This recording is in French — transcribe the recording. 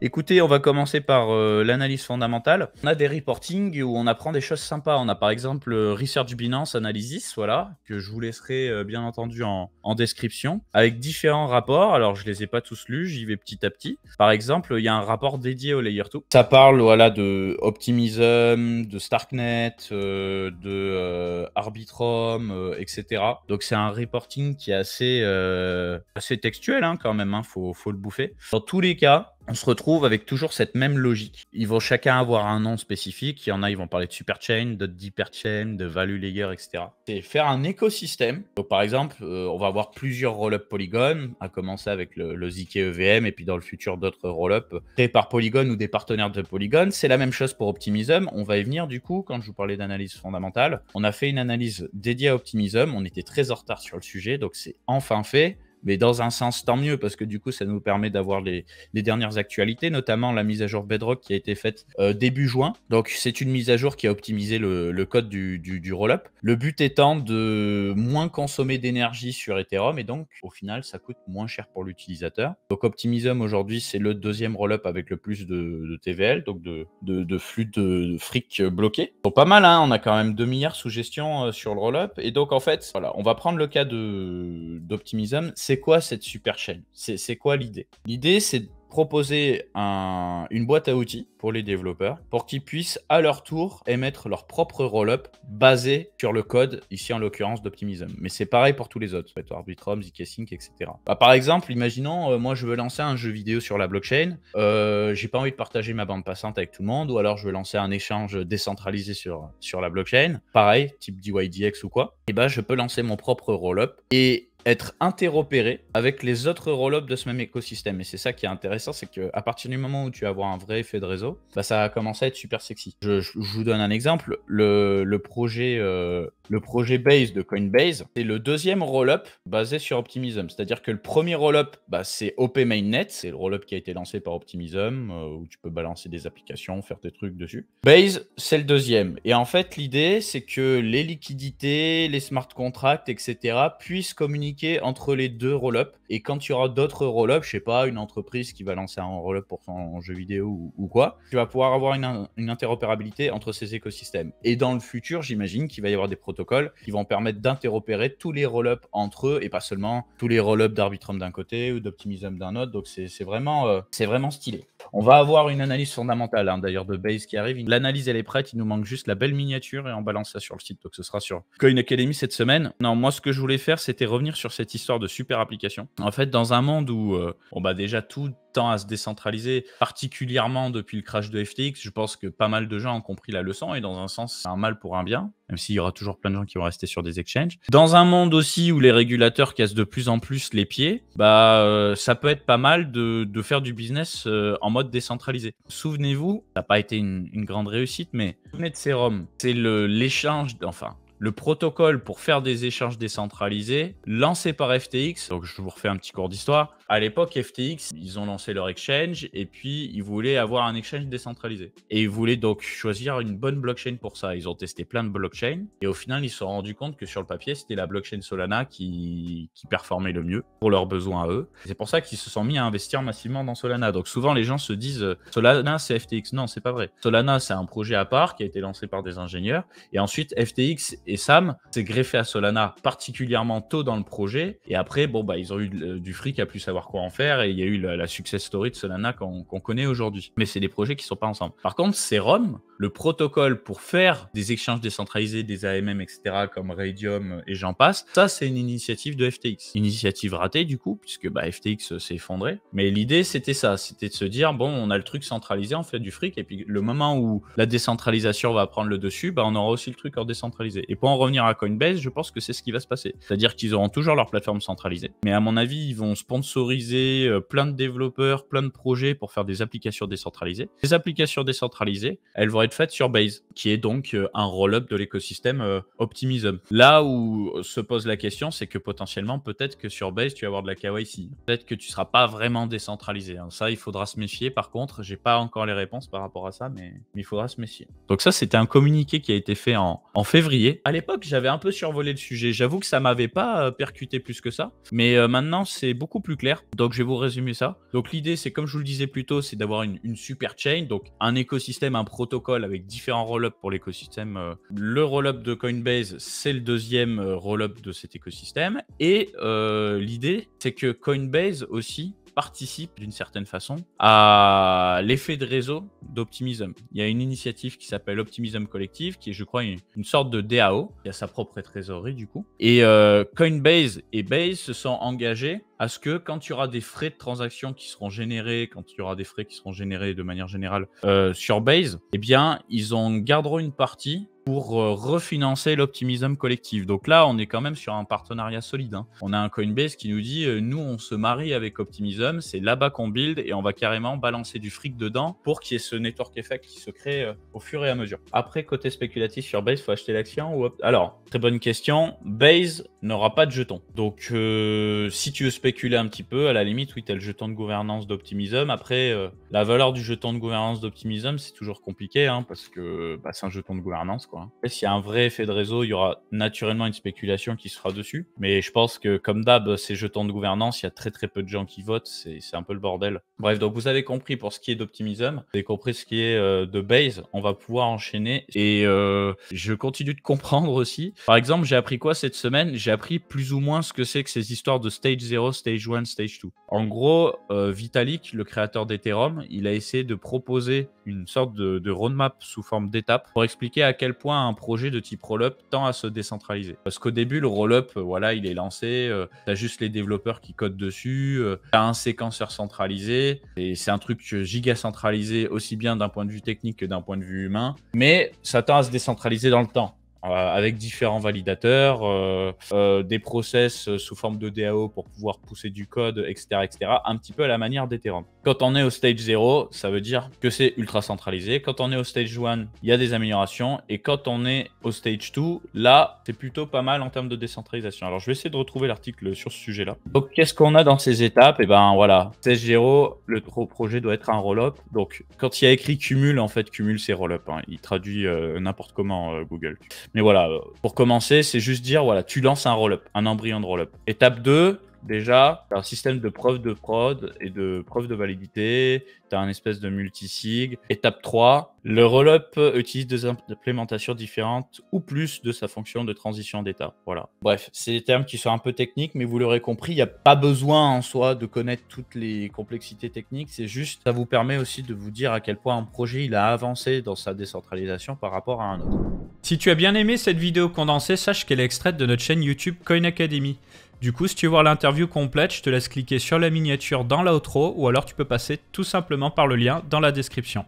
Écoutez, on va commencer par l'analyse fondamentale. On a des reporting où on apprend des choses sympas. On a par exemple Research Binance Analysis, voilà, que je vous laisserai bien entendu en description, avec différents rapports. Alors, je les ai pas tous lus, j'y vais petit à petit. Par exemple, il y a un rapport dédié au Layer 2. Ça parle, voilà, de Optimism, de Starknet, de Arbitrum, etc. Donc, c'est un reporting qui est assez textuel, hein, quand même, hein, faut le bouffer. Dans tous les cas, on se retrouve avec toujours cette même logique. Ils vont chacun avoir un nom spécifique. Il y en a, ils vont parler de superchain, d'autres d'hyperchain, de value layer, etc. C'est faire un écosystème. Donc, par exemple, on va avoir plusieurs roll-up Polygon, à commencer avec le ZK EVM et puis dans le futur d'autres roll-up créés par Polygon ou des partenaires de Polygon. C'est la même chose pour Optimism. On va y venir du coup quand je vous parlais d'analyse fondamentale. On a fait une analyse dédiée à Optimism. On était très en retard sur le sujet, donc c'est enfin fait. Mais dans un sens, tant mieux, parce que du coup, ça nous permet d'avoir les dernières actualités, notamment la mise à jour Bedrock qui a été faite début juin. Donc, c'est une mise à jour qui a optimisé le code du rollup. Le but étant de moins consommer d'énergie sur Ethereum, et donc, au final, ça coûte moins cher pour l'utilisateur. Donc, Optimism, aujourd'hui, c'est le deuxième rollup avec le plus de TVL, donc de flux de fric bloqué. Donc, pas mal, hein, on a quand même 2 milliards sous gestion sur le rollup. Et donc, en fait, voilà, on va prendre le cas d'Optimism. C'est quoi cette super chaîne? C'est quoi l'idée? L'idée, c'est de proposer une boîte à outils pour les développeurs pour qu'ils puissent à leur tour émettre leur propre rollup basé sur le code, ici en l'occurrence d'Optimism. Mais c'est pareil pour tous les autres, Arbitrum, zkSync, etc. Bah, par exemple, imaginons, moi je veux lancer un jeu vidéo sur la blockchain, j'ai pas envie de partager ma bande passante avec tout le monde, ou alors je veux lancer un échange décentralisé sur la blockchain, pareil, type DYDX ou quoi, et bah je peux lancer mon propre rollup et être interopéré avec les autres rollups de ce même écosystème. Et c'est ça qui est intéressant, c'est qu'à partir du moment où tu vas avoir un vrai effet de réseau, bah, ça va commencer à être super sexy. Je vous donne un exemple. Le projet Base de Coinbase, c'est le deuxième rollup basé sur Optimism. C'est-à-dire que le premier rollup, bah, c'est OP Mainnet, c'est le rollup qui a été lancé par Optimism, où tu peux balancer des applications, faire des trucs dessus. Base, c'est le deuxième. Et en fait, l'idée, c'est que les liquidités, les smart contracts, etc., puissent communiquer entre les deux roll-up. Et quand tu auras d'autres roll-up, je sais pas, une entreprise qui va lancer un roll-up pour son jeu vidéo ou quoi, tu vas pouvoir avoir une interopérabilité entre ces écosystèmes. Et dans le futur, j'imagine qu'il va y avoir des protocoles qui vont permettre d'interopérer tous les roll-up entre eux et pas seulement tous les roll-up d'Arbitrum d'un côté ou d'Optimism d'un autre. Donc c'est vraiment stylé. On va avoir une analyse fondamentale, hein, d'ailleurs, de Base qui arrive. L'analyse, elle est prête. Il nous manque juste la belle miniature et on balance ça sur le site. Donc, ce sera sur Coin Academy cette semaine. Non, moi, ce que je voulais faire, c'était revenir sur cette histoire de super application. En fait, dans un monde où, déjà, tout tend à se décentraliser, particulièrement depuis le crash de FTX, je pense que pas mal de gens ont compris la leçon et dans un sens, c'est un mal pour un bien, même s'il y aura toujours plein de gens qui vont rester sur des exchanges. Dans un monde aussi où les régulateurs cassent de plus en plus les pieds, ça peut être pas mal de faire du business en mode décentralisé. Souvenez-vous, ça n'a pas été une grande réussite, mais souvenez de Serum, c'est le protocole pour faire des échanges décentralisés lancé par FTX. Donc, je vous refais un petit cours d'histoire. À l'époque, FTX, ils ont lancé leur exchange et puis ils voulaient avoir un exchange décentralisé. Et ils voulaient donc choisir une bonne blockchain pour ça. Ils ont testé plein de blockchains et au final, ils se sont rendus compte que sur le papier, c'était la blockchain Solana qui performait le mieux pour leurs besoins à eux. C'est pour ça qu'ils se sont mis à investir massivement dans Solana. Donc, souvent, les gens se disent Solana, c'est FTX. Non, c'est pas vrai. Solana, c'est un projet à part qui a été lancé par des ingénieurs. Et ensuite, FTX et Sam s'est greffé à Solana particulièrement tôt dans le projet. Et après, ils ont eu du fric à plus savoir quoi en faire. Et il y a eu la success story de Solana qu'on connaît aujourd'hui. Mais c'est des projets qui ne sont pas ensemble. Par contre, Serum, le protocole pour faire des échanges décentralisés, des AMM, etc., comme Radium et j'en passe, ça, c'est une initiative de FTX. Initiative ratée, du coup, puisque FTX s'est effondré. Mais l'idée, c'était ça. C'était de se dire, on a le truc centralisé, on fait du fric. Et puis, le moment où la décentralisation va prendre le dessus, on aura aussi le truc en décentralisé. Et pour en revenir à Coinbase, je pense que c'est ce qui va se passer. C'est-à-dire qu'ils auront toujours leur plateforme centralisée. Mais à mon avis, ils vont sponsoriser plein de développeurs, plein de projets pour faire des applications décentralisées. Les applications décentralisées, elles vont être être faite sur Base, qui est donc un roll-up de l'écosystème Optimism. Là où se pose la question, c'est que potentiellement, peut-être que sur Base, tu vas avoir de la KYC. Peut-être que tu ne seras pas vraiment décentralisé. Hein. Ça, il faudra se méfier. Par contre, j'ai pas encore les réponses par rapport à ça, mais il faudra se méfier. Donc ça, c'était un communiqué qui a été fait en février. À l'époque, j'avais un peu survolé le sujet. J'avoue que ça m'avait pas percuté plus que ça. Mais maintenant, c'est beaucoup plus clair. Donc, je vais vous résumer ça. Donc, l'idée, c'est comme je vous le disais plus tôt, c'est d'avoir une super chain. Donc, un écosystème, un protocole avec différents roll-ups pour l'écosystème. Le roll-up de Coinbase, c'est le deuxième roll-up de cet écosystème. Et l'idée, c'est que Coinbase aussi participe d'une certaine façon à l'effet de réseau d'Optimism. Il y a une initiative qui s'appelle Optimism Collective, qui est, je crois, une sorte de DAO, qui a sa propre trésorerie du coup. Et Coinbase et Base se sont engagés à ce que quand il y aura des frais de transaction qui seront générés, quand il y aura des frais qui seront générés de manière générale sur Base, eh bien, ils en garderont une partie pour refinancer l'Optimism Collective. Donc là, on est quand même sur un partenariat solide. Hein. On a un Coinbase qui nous dit, nous, on se marie avec Optimism, c'est là-bas qu'on build et on va carrément balancer du fric dedans pour qu'il y ait ce network effect qui se crée au fur et à mesure. Après, côté spéculatif sur Base, il faut acheter l'action ou... Alors, très bonne question. Base n'aura pas de jeton. Donc, si tu veux spéculer un petit peu, à la limite, oui, tu as le jeton de gouvernance d'Optimism. Après, la valeur du jeton de gouvernance d'Optimism, c'est toujours compliqué hein, parce que c'est un jeton de gouvernance, quoi. Après, s'il y a un vrai effet de réseau, il y aura naturellement une spéculation qui se fera dessus. Mais je pense que, comme d'hab, ces jetons de gouvernance, il y a très très peu de gens qui votent. C'est un peu le bordel. Bref, donc vous avez compris pour ce qui est d'Optimism. Vous avez compris ce qui est de Base. On va pouvoir enchaîner. Et je continue de comprendre aussi. Par exemple, j'ai appris quoi cette semaine? J'ai appris plus ou moins ce que c'est que ces histoires de Stage 0, Stage 1, Stage 2. En gros, Vitalik, le créateur d'Ethereum, il a essayé de proposer une sorte de roadmap sous forme d'étapes pour expliquer à quel point un projet de type roll-up tend à se décentraliser. Parce qu'au début, le roll-up, voilà, il est lancé, tu as juste les développeurs qui codent dessus, tu as un séquenceur centralisé, et c'est un truc giga centralisé aussi bien d'un point de vue technique que d'un point de vue humain, mais ça tend à se décentraliser dans le temps. Avec différents validateurs, des process sous forme de DAO pour pouvoir pousser du code, etc., etc., un petit peu à la manière d'Ethereum. Quand on est au stage 0, ça veut dire que c'est ultra centralisé. Quand on est au stage 1, il y a des améliorations. Et quand on est au stage 2, là, c'est plutôt pas mal en termes de décentralisation. Alors, je vais essayer de retrouver l'article sur ce sujet-là. Donc, qu'est-ce qu'on a dans ces étapes? Et ben voilà, stage 0, le projet doit être un roll-up. Donc, quand il y a écrit cumul, en fait, cumul, c'est roll-up. Hein. Il traduit n'importe comment Google. Mais voilà, pour commencer, c'est juste dire, voilà, tu lances un roll-up, un embryon de roll-up. Étape 2, déjà, tu as un système de preuve de prod et de preuve de validité, tu as un espèce de multisig. Étape 3, le roll-up utilise des implémentations différentes ou plus de sa fonction de transition d'état. Voilà. Bref, c'est des termes qui sont un peu techniques, mais vous l'aurez compris, il n'y a pas besoin en soi de connaître toutes les complexités techniques, c'est juste, ça vous permet aussi de vous dire à quel point un projet il a avancé dans sa décentralisation par rapport à un autre. Si tu as bien aimé cette vidéo condensée, sache qu'elle est extraite de notre chaîne YouTube Coin Academy. Du coup, si tu veux voir l'interview complète, je te laisse cliquer sur la miniature dans l'outro ou alors tu peux passer tout simplement par le lien dans la description.